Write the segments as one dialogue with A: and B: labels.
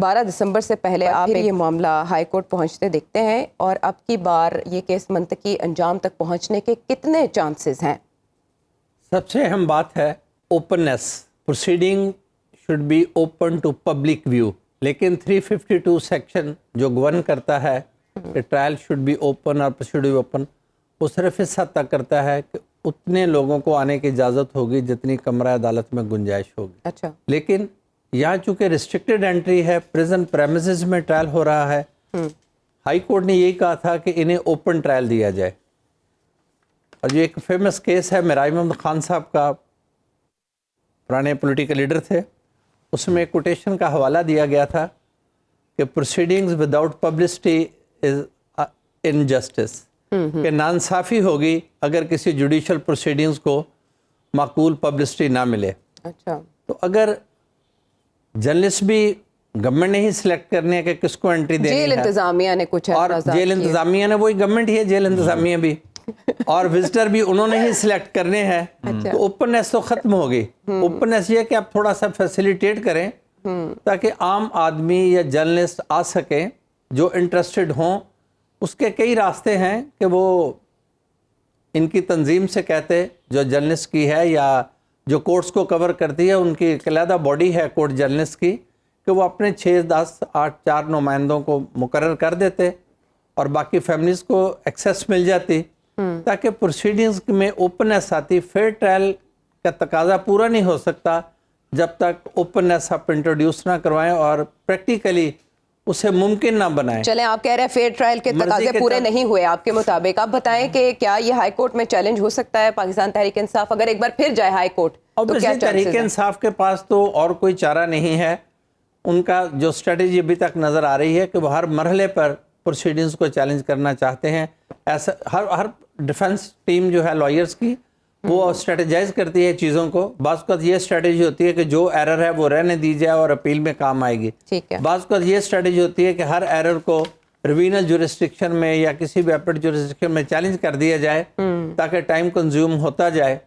A: 12 دسمبر سے پہلے آپ یہ معاملہ ہائی کورٹ پہنچتے دیکھتے ہیں، اور اب کی بار یہ کیس منطقی انجام تک پہنچنے کے کتنے چانسز ہیں؟
B: سب سے اہم بات ہے openness. Proceeding should be open to public view. لیکن 352 سیکشن جو گورن کرتا ہے کہ ٹرائل شوڈ بی اوپن اور پروسیڈ بی اوپن، وہ صرف اس حد تک کرتا ہے کہ اتنے لوگوں کو آنے کی اجازت ہوگی جتنی کمرہ عدالت میں گنجائش ہوگی.
A: اچھا،
B: لیکن یہاں چونکہ ریسٹرکٹیڈ انٹری ہے، پریزن پریمیسز میں ٹرائل ہو رہا ہے، ہائی کورٹ نے یہی کہا تھا کہ انہیں اوپن ٹرائل دیا جائے. اور جو ایک فیمس کیس ہے میراج محمد خان صاحب کا، پرانے پولیٹیکل لیڈر تھے، اس میں کوٹیشن کا حوالہ دیا گیا تھا کہ proceedings without publicity is injustice, کہ ناانصافی ہوگی اگر کسی جوڈیشل پروسیڈنگز کو معقول پبلسٹی نہ ملے.
A: اچھا،
B: تو اگر جرنلسٹ بھی گورنمنٹ نے ہی سلیکٹ کرنے ہے کہ کس کو انٹری دینی ہے،
A: جیل انتظامیہ نے کچھ
B: اور جیل انتظامیہ نے، وہی گورنمنٹ ہی ہے جیل انتظامیہ بھی، اور وزٹر بھی انہوں نے ہی سلیکٹ کرنے ہیں، تو اوپننیس تو ختم ہوگی. اوپننیس یہ ہے کہ آپ تھوڑا سا فیسیلیٹیٹ کریں تاکہ عام آدمی یا جرنلسٹ آ سکیں جو انٹرسٹڈ ہوں. اس کے کئی راستے ہیں کہ وہ ان کی تنظیم سے کہتے جو جرنلسٹ کی ہے یا جو کورٹس کو کور کرتی ہے، ان کی ایک علیحدہ باڈی ہے کورٹ جرنلسٹ کی، کہ وہ اپنے 6 10 8 4 نمائندوں کو مقرر کر دیتے اور باقی فیملیز کو ایکسیس مل جاتی، تاکہ پروسیڈنگز میں اوپننیس آتی. فیئر ٹرائل کا تقاضا پورا نہیں ہو سکتا جب تک اوپننیس آپ انٹروڈیوس نہ کروائیں اور پریکٹیکلی اسے ممکن نہ بنائیں.
A: چلیں، آپ کہہ رہے ہیں فیئر ٹرائل کے تقاضے پورے نہیں ہوئے آپ کے مطابق. آپ بتائیں کہ کیا یہ ہائی کورٹ میں چیلنج ہو سکتا ہے پاکستان تحریک انصاف اگر ایک بار پھر جائے ہائی کورٹ؟ تو کیا
B: تحریک انصاف کے پاس تو اور کوئی چارہ نہیں ہے. ان کا جو اسٹریٹجی ابھی تک نظر آ رہی ہے کہ وہ ہر مرحلے پر پروسیڈنگز کو چیلنج کرنا چاہتے ہیں. ایسا ہر ڈیفنس ٹیم جو ہے لائرز کی، وہ اسٹریٹجائز کرتی ہے چیزوں کو. بعض اوقات یہ اسٹریٹجی ہوتی ہے کہ جو ایرر ہے وہ رہنے دی جائے اور اپیل میں کام آئے گی. بعض اوقات یہ اسٹریٹجی ہوتی ہے کہ ہر ایرر کو ریوینل جورسڈکشن میں یا کسی بھی اپیٹ جورسڈکشن میں چیلنج کر دیا جائے تاکہ ٹائم کنزیوم ہوتا جائے.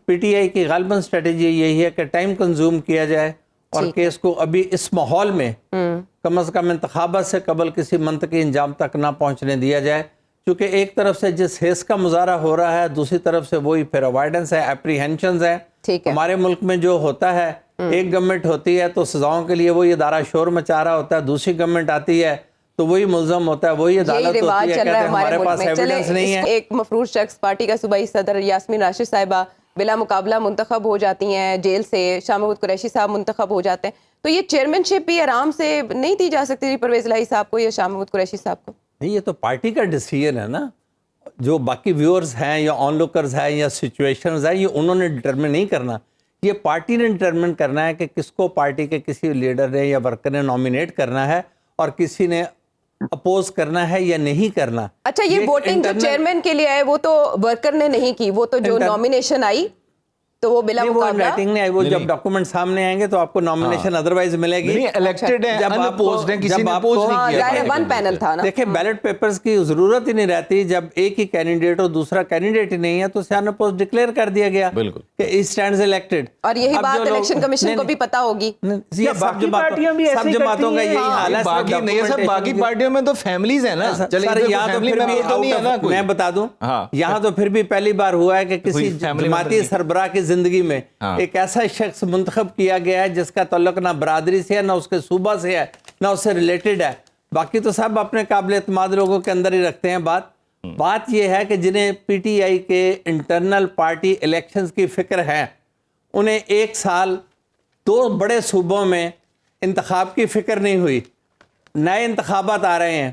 B: پی ٹی آئی کی غالباً اسٹریٹجی یہی ہے کہ ٹائم کنزیوم کیا جائے اور کیس کو ابھی اس ماحول میں کم از کم انتخابات سے قبل کسی منطقی انجام تک نہ پہنچنے دیا جائے. چونکہ ایک طرف سے جس حیث کا مظاہرہ ہو رہا ہے، دوسری طرف سے وہی پھر اوائیڈنس ہے، اپریہنشنز ہیں. ہمارے ملک میں جو ہوتا ہے، ایک گورنمنٹ ہوتی ہے تو سزاؤں کے لیے وہی ادارہ شور مچا رہا ہوتا ہے، دوسری گورنمنٹ آتی ہے تو وہی ملزم ہوتا ہے، وہی عدالت ہوتی ہے، کہتے ہیں ہمارے پاس ایویڈنس نہیں ہے.
A: ایک مفروض شخص پارٹی کا صوبائی صدر یاسمین راشد صاحبہ بلا مقابلہ منتخب ہو جاتی ہیں جیل سے، شاہ محمود قریشی صاحب منتخب ہو جاتے ہیں، تو یہ چیئرمین شپ بھی آرام سے نہیں دی جا سکتی پرویز الہی صاحب کو یا شاہ محمود قریشی صاحب کو؟
B: نہیں، یہ تو پارٹی کا ڈیسیژن ہے نا. جو باقی ویورز ہیں یا آن لوکرز ہیں یا سچویشنز ہیں، یہ انہوں نے ڈٹرمن نہیں کرنا. یہ پارٹی نے ڈٹرمن کرنا ہے کہ کس کو پارٹی کے کسی لیڈر نے یا ورکر نے نامینیٹ کرنا ہے اور کسی نے اپوز کرنا ہے یا نہیں کرنا.
A: اچھا، یہ ووٹنگ جو چیئرمین کے لیے ہے وہ تو ورکر نے نہیں کی، وہ تو جو نامینیشن آئی تو وہ بلا مقابلہ
B: نہیں آئی. وہ جب ڈاکومنٹ سامنے آئیں گے تو آپ کو نامینیشن ادروائز ملے گی.
C: الیکٹڈ ہیں،
B: جب آپ کو
C: کسی نے اپوز نہیں کیا،
A: ون پینل تھا نا.
B: دیکھیں بیلٹ پیپرز کی ضرورت ہی نہیں رہتی. جب ایک ہی کینڈیڈیٹ اور دوسرا کینڈیڈیٹ ہی نہیں ہے تو سیان اپوز ڈکلیئر کر دیا گیا کہ ہی اسٹینڈز الیکٹڈ.
A: اور یہی بات الیکشن کمیشن کو بھی پتا ہوگی.
B: سب جماعتوں کا یہی حال ہے.
C: باقی پارٹیوں میں تو فیملیز ہیں نا.
B: میں بتا دوں، یہاں تو پھر بھی پہلی بار ہوا ہے کہ کسی جماعتی سربراہ کی زندگی میں ایک ایسا شخص منتخب کیا گیا ہے جس کا تعلق نہ برادری سے ہے، نہ اس کے صوبہ سے ہے، نہ اس سے ریلیٹڈ ہے. باقی تو سب اپنے قابل اعتماد لوگوں کے اندر ہی رکھتے ہیں. بات یہ ہے کہ جنہیں پی ٹی آئی کے انٹرنل پارٹی الیکشنز کی فکر ہے، انہیں 1 سال 2 بڑے صوبوں میں انتخاب کی فکر نہیں ہوئی. نئے انتخابات آ رہے ہیں،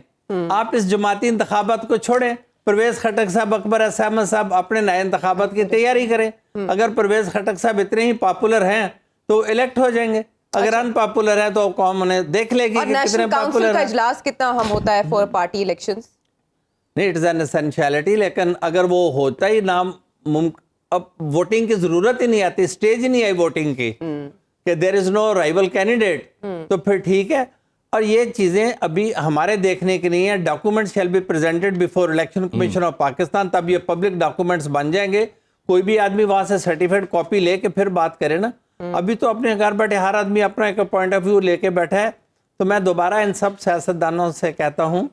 B: آپ اس جماعتی انتخابات کو چھوڑیں. پرویز خٹک صاحب، اکبر احمد صاحب اپنے نئے انتخابات کی تیاری کریں. اگر پرویز خٹک صاحب اتنے ہی پاپولر ہیں تو الیکٹ ہو جائیں گے. اگر ان پاپولر ہیں تو قوم انہیں دیکھ لے گی کہ کتنے پاپولر ہیں.
A: کا اجلاس کتنا اہم ہوتا ہے فور پارٹی الیکشنز؟
B: نہیں، اٹس این اسینشیلٹی. لیکن اگر وہ ہوتا ہی اب ووٹنگ کی ضرورت ہی نہیں آتی، اسٹیج ہی نہیں آئی ووٹنگ کی کہ دیر از نو رائیول کینڈیڈیٹ، تو پھر ٹھیک ہے. اور یہ چیزیں ابھی ہمارے دیکھنے کی نہیں ہیں. Documents shall be presented before Election Commission of Pakistan, تب یہ پبلک ڈاکومنٹس بن جائیں گے. کوئی بھی آدمی وہاں سے سرٹیفائڈ کاپی لے کے پھر بات کرے نا. ابھی تو اپنے گھر بیٹھے ہر آدمی اپنا ایک پوائنٹ آف ویو لے کے بیٹھا ہے. تو میں دوبارہ ان سب سیاستدانوں سے کہتا ہوں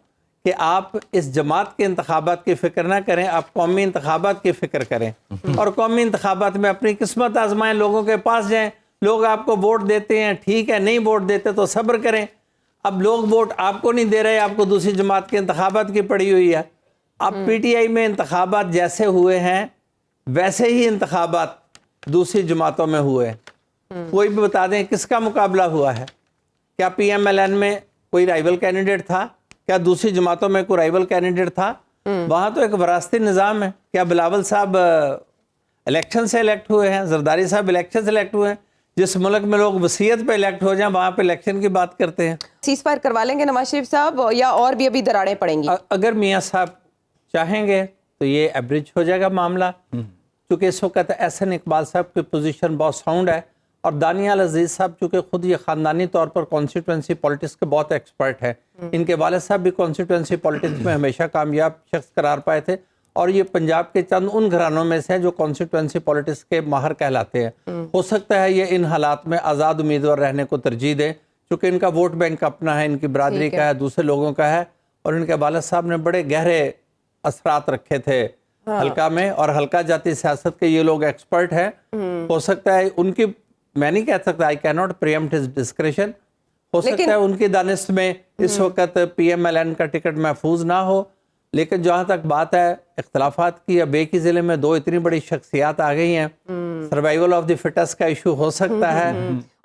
B: کہ آپ اس جماعت کے انتخابات کی فکر نہ کریں, آپ قومی انتخابات کی فکر کریں اور قومی انتخابات میں اپنی قسمت آزمائیں, لوگوں کے پاس جائیں. لوگ آپ کو ووٹ دیتے ہیں, ٹھیک ہے, نہیں ووٹ دیتے تو صبر کریں. اب لوگ ووٹ آپ کو نہیں دے رہے, آپ کو دوسری جماعت کے انتخابات کی پڑی ہوئی ہے. اب پی ٹی آئی میں انتخابات جیسے ہوئے ہیں ویسے ہی انتخابات دوسری جماعتوں میں ہوئے. کوئی بھی بتا دیں کس کا مقابلہ ہوا ہے؟ کیا پی ایم ایل این میں کوئی رائیول کینڈیڈیٹ تھا؟ کیا دوسری جماعتوں میں کوئی رائیول کینڈیڈیٹ تھا؟ وہاں تو ایک وراثتی نظام ہے. کیا بلاول صاحب الیکشن سے الیکٹ ہوئے ہیں؟ زرداری صاحب الیکشن سے الیکٹ ہوئے ہیں؟ جس ملک میں لوگ وصیت پہ الیکٹ ہو جائیں وہاں پہ الیکشن کی بات کرتے ہیں.
A: سیز فائر کروا لیں گے نواز شریف صاحب یا اور بھی ابھی دراڑیں پڑیں گی؟
B: اگر میاں صاحب چاہیں گے تو یہ ایبریج ہو جائے گا معاملہ, چونکہ اس وقت احسن اقبال صاحب کی پوزیشن بہت ساؤنڈ ہے اور دانیال عزیز صاحب چونکہ خود یہ خاندانی طور پر کانسٹیٹوینسی پالیٹکس کے بہت ایکسپرٹ ہیں. ان کے والد صاحب بھی کانسٹیٹوینسی پالیٹکس میں ہمیشہ کامیاب شخص قرار پائے تھے اور یہ پنجاب کے چند ان گھرانوں میں سے ہیں جو کانسٹیٹوینسی پالیٹکس کے ماہر کہلاتے ہیں. ہو سکتا ہے یہ ان حالات میں آزاد امیدوار رہنے کو ترجیح دیں چونکہ ان کا ووٹ بینک اپنا ہے, ان کی برادری کا ہے, دوسرے لوگوں کا ہے, اور ان کے والد صاحب نے بڑے گہرے اثرات رکھے تھے حلقہ میں, اور حلقہ جاتی سیاست کے یہ لوگ ایکسپرٹ ہیں. ہو سکتا ہے ان کی, میں نہیں کہہ سکتا, I can not preempt his discretion, ہو سکتا ہے ان کی دانست میں اس وقت پی ایم ایل این کا ٹکٹ محفوظ نہ ہو, لیکن جہاں تک بات ہے اختلافات کی, اب ایک ہی ضلع میں دو اتنی بڑی شخصیات آ گئی ہیں, سروائیول آف دی فٹس کا ایشو ہو سکتا ہے.